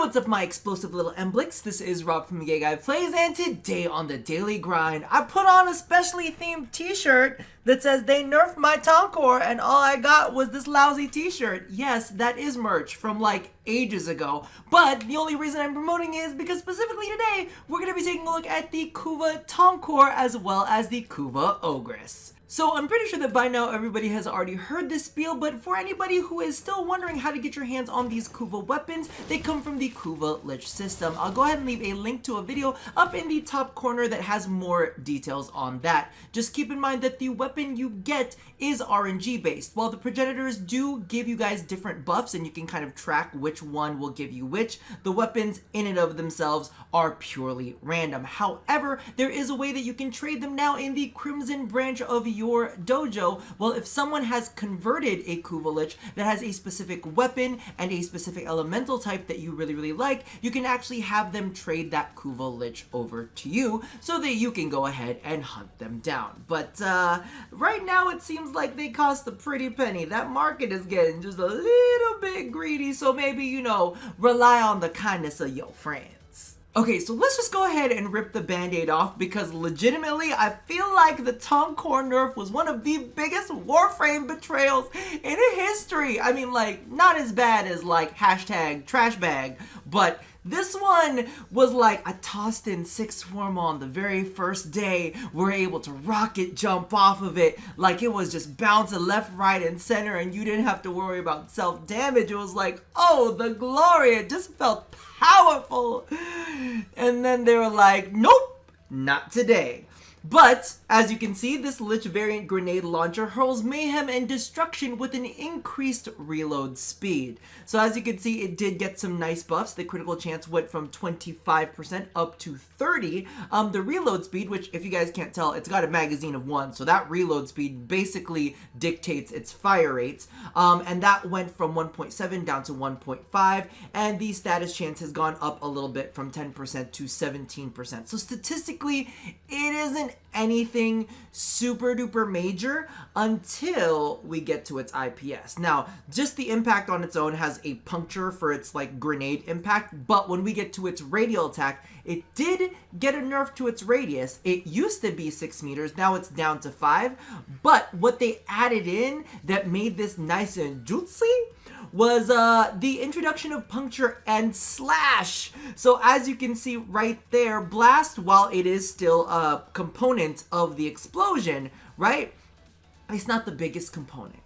what's up, my explosive little Emblicks? This is Rob from Gay Guy Plays, and today on the Daily Grind, I put on a specially themed t-shirt that says they nerfed my Tonkor, and all I got was this lousy t-shirt. Yes, that is merch from like ages ago, but the only reason I'm promoting it is because specifically today, we're going to be taking a look at the Kuva Tonkor as well as the Kuva Ogris. So I'm pretty sure that by now everybody has already heard this spiel, but for anybody who is still wondering how to get your hands on these Kuva weapons, they come from the Kuva Lich system. I'll go ahead and leave a link to a video up in the top corner that has more details on that. Just keep in mind that the weapon you get is RNG based. While the progenitors do give you guys different buffs and you can kind of track which one will give you which, the weapons in and of themselves are purely random. However, there is a way that you can trade them now in the Crimson branch of your dojo. Well, if someone has converted a Kuva Lich that has a specific weapon and a specific elemental type that you really like, you can actually have them trade that Kuva Lich over to you so that you can go ahead and hunt them down. But right now it seems like they cost a pretty penny. That market is getting just a little bit greedy, so maybe, you know, rely on the kindness of your friends. Okay, so let's just go ahead and rip the band-aid off, because legitimately I feel like the Tonkor nerf was one of the biggest Warframe betrayals in history. I mean, like, not as bad as like hashtag trash bag, but this one was like, I tossed in 6 Swarm on the very first day. We're able to rocket jump off of it. Like, it was just bouncing left, right, and center, and you didn't have to worry about self-damage. It was like, oh, the glory. It just felt powerful. And then they were like, nope, not today. But, as you can see, this Lich variant grenade launcher hurls mayhem and destruction with an increased reload speed. So as you can see, it did get some nice buffs. The critical chance went from 25% up to 30. The reload speed, which if you guys can't tell, it's got a magazine of 1, so that reload speed basically dictates its fire rates. And that went from 1.7 down to 1.5, and the status chance has gone up a little bit from 10% to 17%. So statistically, it isn't anything super duper major until we get to its IPS. Now, just the impact on its own has a puncture for its like grenade impact, but when we get to its radial attack, it did get a nerf to its radius. It used to be 6 meters, now it's down to 5, but what they added in that made this nice and juicy was the introduction of puncture and slash. So as you can see right there, blast, while it is still a component of the explosion, right, it's not the biggest component.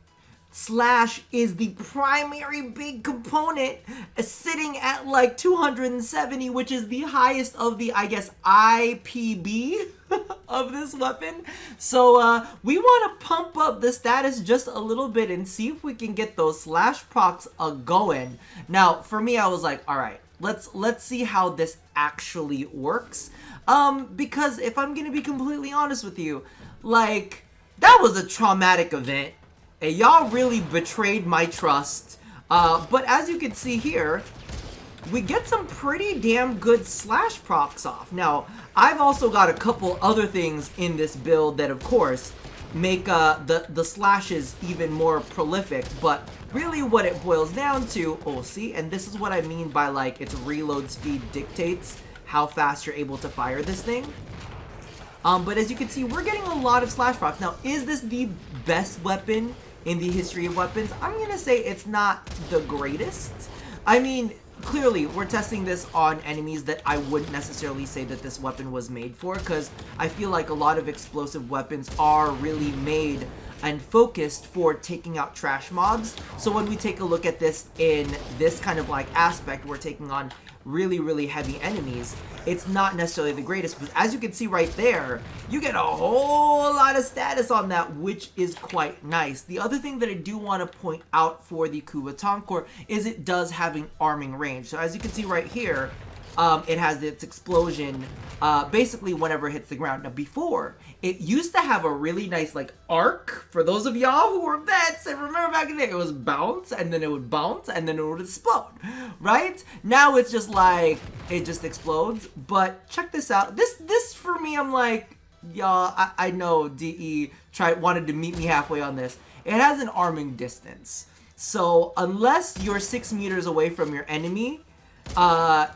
Slash is the primary big component, sitting at like 270, which is the highest of the, I guess, IPB of this weapon. So we want to pump up the status just a little bit and see if we can get those slash procs going. Now, for me, I was like, all right, let's see how this actually works. Because if I'm gonna be completely honest with you, like, that was a traumatic event. And y'all really betrayed my trust. But as you can see here, we get some pretty damn good slash procs off. Now, I've also got a couple other things in this build that, of course, make the slashes even more prolific. But really what it boils down to, oh, see? And this is what I mean by, like, its reload speed dictates how fast you're able to fire this thing. But as you can see, we're getting a lot of slash procs. Now, is this the best weapon in the history of weapons? I'm gonna say it's not the greatest. I mean, clearly we're testing this on enemies that I wouldn't necessarily say that this weapon was made for, because I feel like a lot of explosive weapons are really made and focused for taking out trash mobs. So when we take a look at this in this kind of like aspect, we're taking on really heavy enemies, it's not necessarily the greatest, but as you can see right there, you get a whole lot of status on that, which is quite nice. The other thing that I do want to point out for the Kuva Tonkor is it does have an arming range. So as you can see right here, it has its explosion basically whenever it hits the ground. Now before, it used to have a really nice like arc. For those of y'all who were vets and remember back in the day, it was bounce and then it would bounce and then it would explode, right? Now it's just like, it just explodes. But check this out. This for me, I'm like, y'all, I know DE wanted to meet me halfway on this. It has an arming distance. So unless you're 6 meters away from your enemy,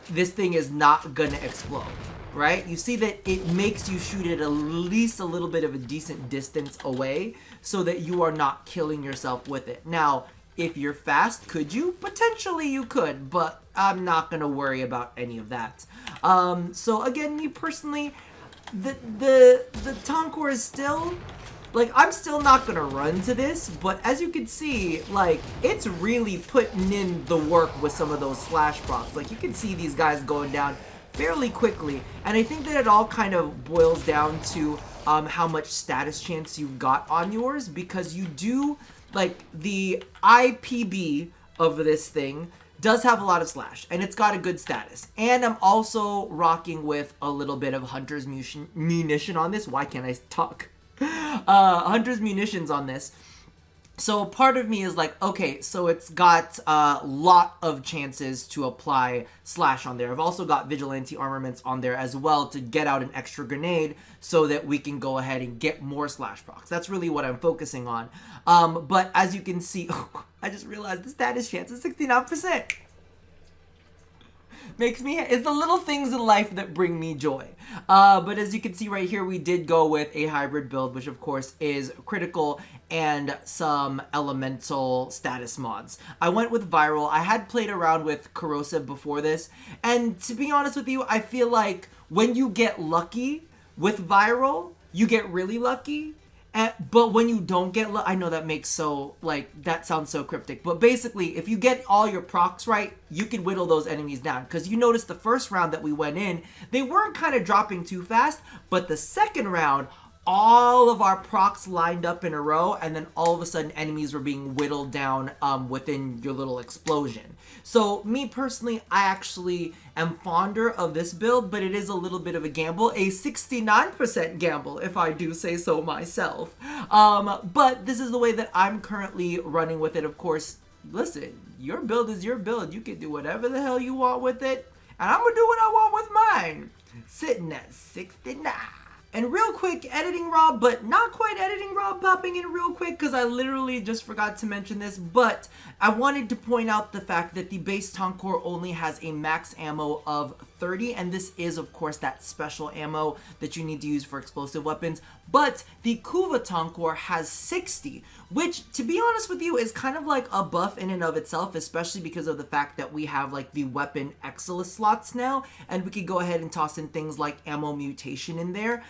this thing is not gonna explode, right? You see that it makes you shoot it at least a little bit of a decent distance away so that you are not killing yourself with it. Now, if you're fast, could you? Potentially you could, but I'm not gonna worry about any of that. So again, me personally, the Tonkor is still, like, I'm still not gonna run to this, but as you can see, like, it's really putting in the work with some of those slash procs. Like, you can see these guys going down fairly quickly, and I think that it all kind of boils down to how much status chance you got on yours, because you do, like, the IPB of this thing does have a lot of slash, and it's got a good status. And I'm also rocking with a little bit of Hunter's munition on this. Why can't I talk? Hunter's munitions on this. So part of me is like, okay, so it's got a lot of chances to apply slash on there. I've also got vigilante armaments on there as well to get out an extra grenade so that we can go ahead and get more slash procs. That's really what I'm focusing on. But as you can see, I just realized the status chance is 69%. Makes me, it's the little things in life that bring me joy. But as you can see right here, we did go with a hybrid build, which of course is critical and some elemental status mods. I went with viral. I had played around with corrosive before this, and to be honest with you, I feel like when you get lucky with viral, you get really lucky. But when you don't get, I know that makes so, like, that sounds so cryptic, but basically, if you get all your procs right, you can whittle those enemies down, because you notice the first round that we went in, they weren't kind of dropping too fast, but the second round, all of our procs lined up in a row, and then all of a sudden enemies were being whittled down within your little explosion. So me personally, I actually am fonder of this build, but it is a little bit of a gamble, a 69% gamble if I do say so myself. But this is the way that I'm currently running with it. Of course, listen, your build is your build. You can do whatever the hell you want with it, and I'm gonna do what I want with mine. Sitting at 69. And real quick, editing Rob, but not quite editing Rob, popping in real quick, because I literally just forgot to mention this, but I wanted to point out the fact that the base Tonkor only has a max ammo of 30, and this is, of course, that special ammo that you need to use for explosive weapons, but the Kuva Tonkor has 60, which, to be honest with you, is kind of like a buff in and of itself, especially because of the fact that we have, like, the weapon Excellus slots now, and we could go ahead and toss in things like ammo mutation in there.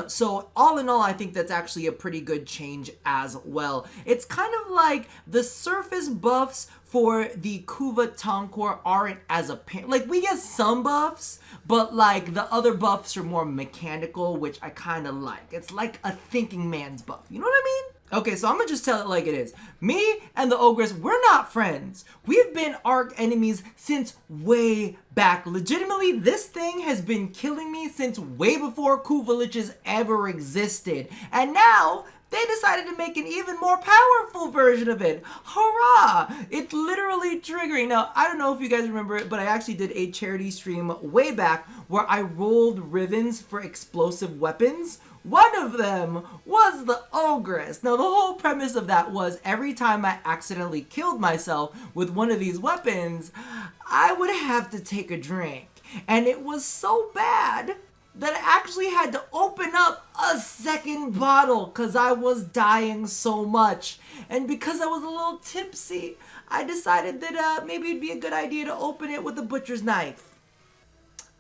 So all in all, I think that's actually a pretty good change as well. It's kind of like the surface buffs for the Kuva Tonkor aren't as apparent. Like, we get some buffs, but like the other buffs are more mechanical, which I kind of like. It's like a thinking man's buff. You know what I mean? Okay, so I'm gonna just tell it like it is. Me and the Ogris, we're not friends. We've been arc enemies since way back. Legitimately, this thing has been killing me since way before Kuva ever existed. And now, they decided to make an even more powerful version of it. Hurrah! It's literally triggering. Now, I don't know if you guys remember it, but I actually did a charity stream way back where I rolled ribbons for explosive weapons. One of them was the Ogris. Now, the whole premise of that was every time I accidentally killed myself with one of these weapons, I would have to take a drink. And it was so bad that I actually had to open up a second bottle because I was dying so much. And because I was a little tipsy, I decided that maybe it'd be a good idea to open it with a butcher's knife.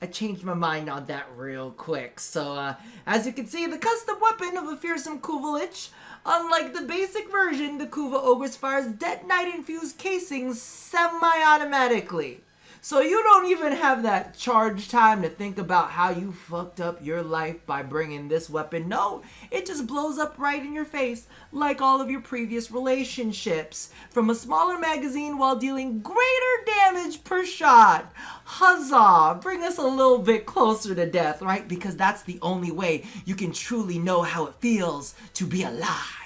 I changed my mind on that real quick. So, as you can see, the custom weapon of a fearsome Kuva, unlike the basic version, the Kuva Ogris fires detonite-infused casings semi-automatically. So you don't even have that charge time to think about how you fucked up your life by bringing this weapon. No, it just blows up right in your face, like all of your previous relationships. From a smaller magazine while dealing greater damage per shot. Huzzah! Bring us a little bit closer to death, right? Because that's the only way you can truly know how it feels to be alive.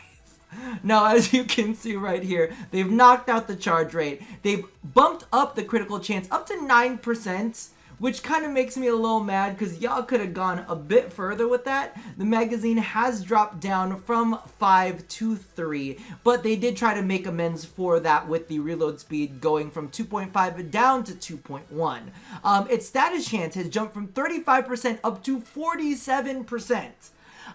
Now, as you can see right here, they've knocked out the charge rate. They've bumped up the critical chance up to 9%, which kind of makes me a little mad because y'all could have gone a bit further with that. The magazine has dropped down from 5 to 3, but they did try to make amends for that with the reload speed going from 2.5 down to 2.1. Its status chance has jumped from 35% up to 47%.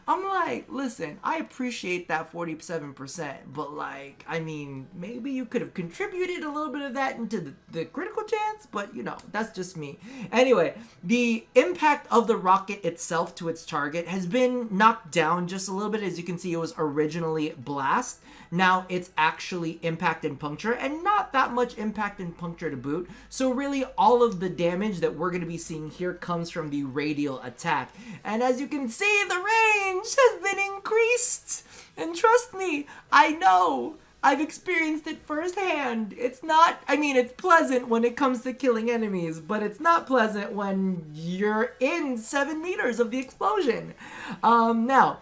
I'm like, listen, I appreciate that 47%, but like, I mean, maybe you could have contributed a little bit of that into the critical chance, but you know, that's just me. Anyway, the impact of the rocket itself to its target has been knocked down just a little bit. As you can see, it was originally blast. Now it's actually impact and puncture, and not that much impact and puncture to boot. So really all of the damage that we're going to be seeing here comes from the radial attack. And as you can see, the range has been increased. And trust me, I know. I've experienced it firsthand. It's not, I mean, it's pleasant when it comes to killing enemies, but it's not pleasant when you're in 7 meters of the explosion. Now,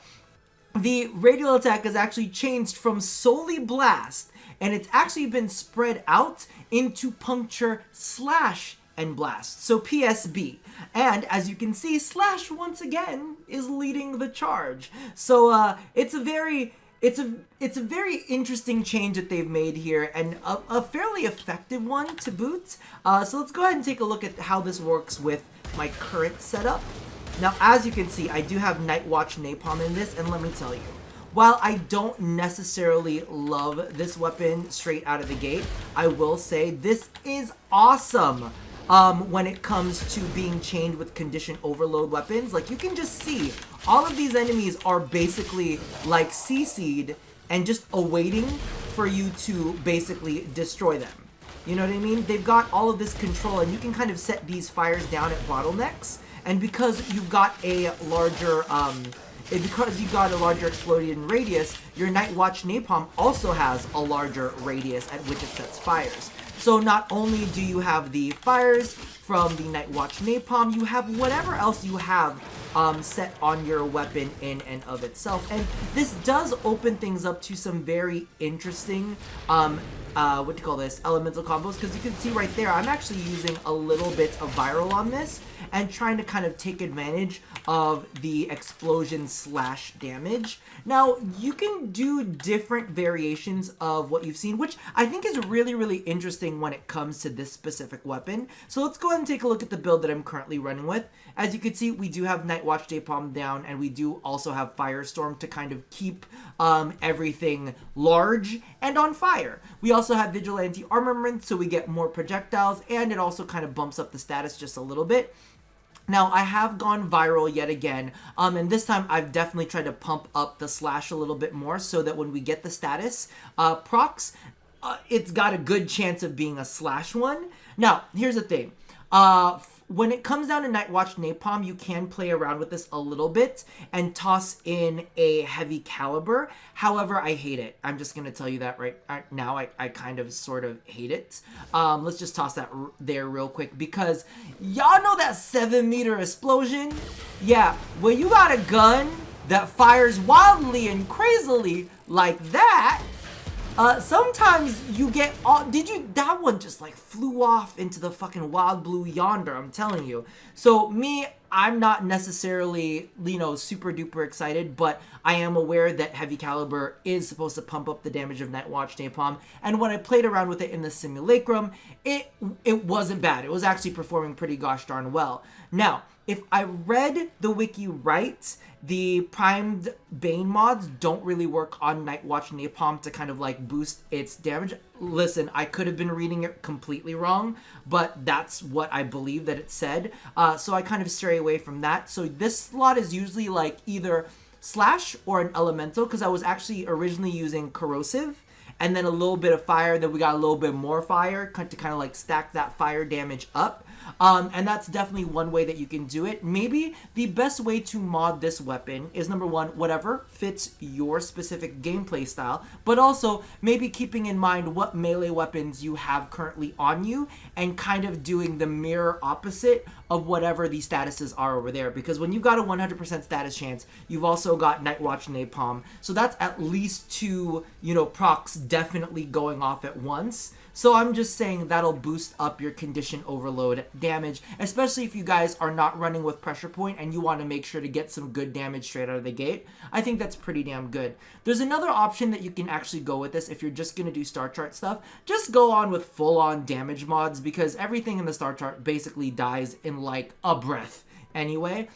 the radial attack has actually changed from solely blast, and it's actually been spread out into puncture, slash, and blast. So PSB. And as you can see, slash once again is leading the charge. So it's a very interesting change that they've made here, and a fairly effective one to boot. So let's go ahead and take a look at how this works with my current setup. Now, as you can see, I do have Night Watch Napalm in this, and let me tell you, while I don't necessarily love this weapon straight out of the gate, I will say this is awesome when it comes to being chained with condition overload weapons. Like, you can just see, all of these enemies are basically like CC'd and just awaiting for you to basically destroy them. You know what I mean? They've got all of this control, and you can kind of set these fires down at bottlenecks. And because you've got a larger, exploding radius, your Night Watch Napalm also has a larger radius at which it sets fires. So not only do you have the fires from the Night Watch Napalm, you have whatever else you have set on your weapon in and of itself. And this does open things up to some very interesting elemental combos, because you can see right there, I'm actually using a little bit of viral on this and trying to kind of take advantage of the explosion slash damage. Now, you can do different variations of what you've seen, which I think is really, really interesting when it comes to this specific weapon. So let's go ahead and take a look at the build that I'm currently running with. As you can see, we do have Night Watch Napalm down, and we do also have Firestorm to kind of keep everything large and on fire. We also have Vigilante Armament, so we get more projectiles, and it also kind of bumps up the status just a little bit. Now, I have gone viral yet again, and this time I've definitely tried to pump up the slash a little bit more so that when we get the status procs, it's got a good chance of being a slash one. Now, here's the thing. When it comes down to Night Watch Napalm, you can play around with this a little bit and toss in a heavy caliber. However, I hate it. I'm just going to tell you that right now. I kind of sort of hate it. Let's just toss that there real quick, because y'all know that 7-meter explosion? Yeah, when you got a gun that fires wildly and crazily like that, sometimes you get that one just like flew off into the fucking wild blue yonder, I'm telling you. So me, I'm not necessarily, super duper excited, but I am aware that heavy caliber is supposed to pump up the damage of Night Watch Napalm. And when I played around with it in the simulacrum, it wasn't bad. It was actually performing pretty gosh darn well. Now, if I read the wiki right, the primed Bane mods don't really work on Night Watch Napalm to kind of like boost its damage. Listen, I could have been reading it completely wrong, but that's what I believe that it said. So I kind of stray away from that. So this slot is usually like either slash or an elemental, because I was actually originally using corrosive and then a little bit of fire, then we got a little bit more fire to kind of like stack that fire damage up. And that's definitely one way that you can do it. Maybe the best way to mod this weapon is, number one, whatever fits your specific gameplay style, but also maybe keeping in mind what melee weapons you have currently on you and kind of doing the mirror opposite of whatever the statuses are over there. Because when you've got a 100% status chance, you've also got Night Watch Napalm. So that's at least 2, procs definitely going off at once. So I'm just saying that'll boost up your condition overload damage, especially if you guys are not running with pressure point and you want to make sure to get some good damage straight out of the gate. I think that's pretty damn good. There's another option that you can actually go with this if you're just going to do star chart stuff. Just go on with full-on damage mods, because everything in the star chart basically dies in like a breath anyway.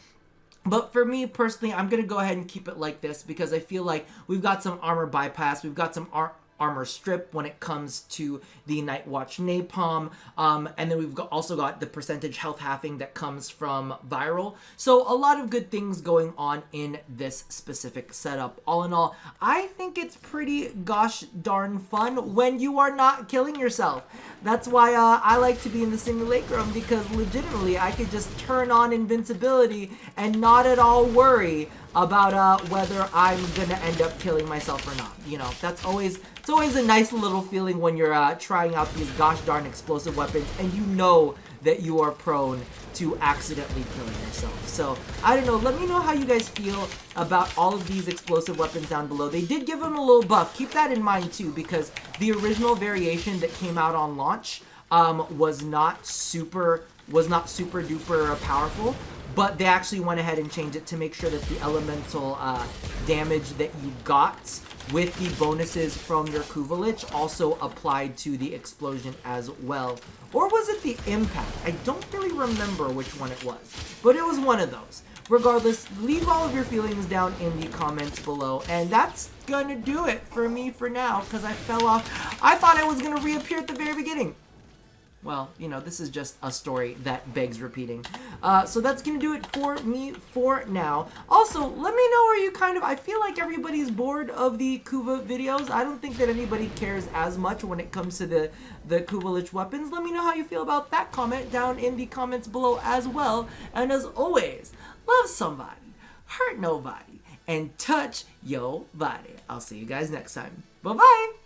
But for me personally, I'm going to go ahead and keep it like this, because I feel like we've got some armor bypass, we've got some armor strip when it comes to the Night Watch Napalm, and then we've also got the percentage health halving that comes from viral. So a lot of good things going on in this specific setup. All in all, I think it's pretty gosh darn fun when you are not killing yourself. That's why I like to be in the simulacrum, because legitimately I could just turn on invincibility and not at all worry about whether I'm gonna end up killing myself or not. You know, it's always a nice little feeling when you're trying out these gosh darn explosive weapons and you know that you are prone to accidentally killing yourself. So, I don't know, let me know how you guys feel about all of these explosive weapons down below. They did give them a little buff. Keep that in mind too, because the original variation that came out on launch was not super duper powerful. But they actually went ahead and changed it to make sure that the elemental damage that you got with the bonuses from your Kuva Lich also applied to the explosion as well. Or was it the impact? I don't really remember which one it was, but it was one of those. Regardless, leave all of your feelings down in the comments below, and that's gonna do it for me for now, because I fell off. I thought I was gonna reappear at the very beginning. Well, you know, this is just a story that begs repeating. So that's going to do it for me for now. Also, let me know, are you I feel like everybody's bored of the Kuva videos. I don't think that anybody cares as much when it comes to the Kuva Lich weapons. Let me know how you feel about that comment down in the comments below as well. And as always, love somebody, hurt nobody, and touch your body. I'll see you guys next time. Bye-bye.